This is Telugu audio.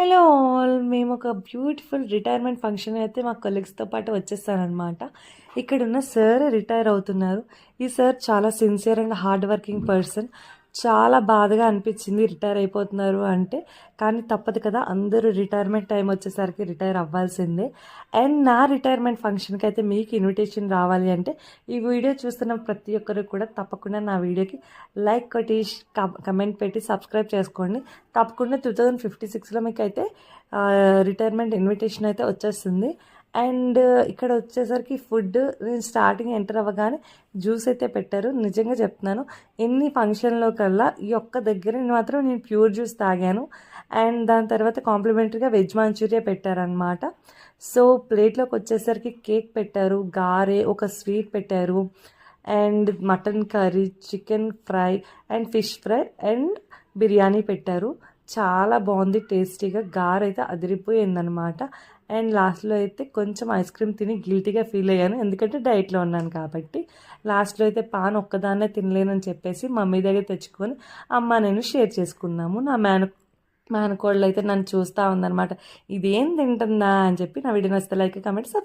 హలో ఆల్ మేము ఒక బ్యూటిఫుల్ రిటైర్మెంట్ ఫంక్షన్ అయితే మా కొలీగ్స్తో పాటు వచ్చేసానమాట. ఇక్కడున్న సార్ రిటైర్ అవుతున్నారు. ఈ సార్ చాలా sincere and hard working person. చాలా బాధగా అనిపించింది రిటైర్ అయిపోతున్నారు అంటే. కానీ తప్పదు కదా, అందరూ రిటైర్మెంట్ టైం వచ్చేసరికి రిటైర్ అవ్వాల్సిందే. అండ్ నా రిటైర్మెంట్ ఫంక్షన్కి అయితే మీకు ఇన్విటేషన్ రావాలి అంటే ఈ వీడియో చూస్తున్న ప్రతి ఒక్కరు కూడా తప్పకుండా నా వీడియోకి లైక్ కొట్టి కమెంట్ పెట్టి సబ్స్క్రైబ్ చేసుకోండి. తప్పకుండా 2056లో మీకు అయితే రిటైర్మెంట్ ఇన్విటేషన్ అయితే వచ్చేస్తుంది. అండ్ ఇక్కడ వచ్చేసరికి ఫుడ్ నేను స్టార్టింగ్ ఎంటర్ అవ్వగానే జ్యూస్ అయితే పెట్టారు. నిజంగా చెప్తున్నాను, ఎన్ని ఫంక్షన్లో కల్లా ఈ ఒక్క దగ్గర మాత్రం నేను ప్యూర్ జ్యూస్ తాగాను. అండ్ దాని తర్వాత కాంప్లిమెంటరీగా వెజ్ మంచూరియా పెట్టారనమాట. సో ప్లేట్లోకి వచ్చేసరికి కేక్ పెట్టారు, గారె, ఒక స్వీట్ పెట్టారు, and mutton curry, chicken fry and fish fry and biryani పెట్టారు. చాలా బాగుంది, టేస్టీగా. గారైతే అదిరిపోయిందనమాట. అండ్ లాస్ట్లో అయితే కొంచెం ఐస్ క్రీమ్ తిని గిల్టీగా ఫీల్ అయ్యాను, ఎందుకంటే డైట్లో ఉన్నాను కాబట్టి. లాస్ట్లో అయితే పాన్ ఒక్కదాన్నే తినలేనని చెప్పేసి మమ్మీ దగ్గర తెచ్చుకొని అమ్మ నేను షేర్ చేసుకున్నాము. నా మేనకోడలు అయితే నన్ను చూస్తూ ఉందన్నమాట, ఇదేం తింటుందా అని చెప్పి. నా వీడియో నచ్చితే లైక్, కమెంట్, సబ్స్క్రైబ్.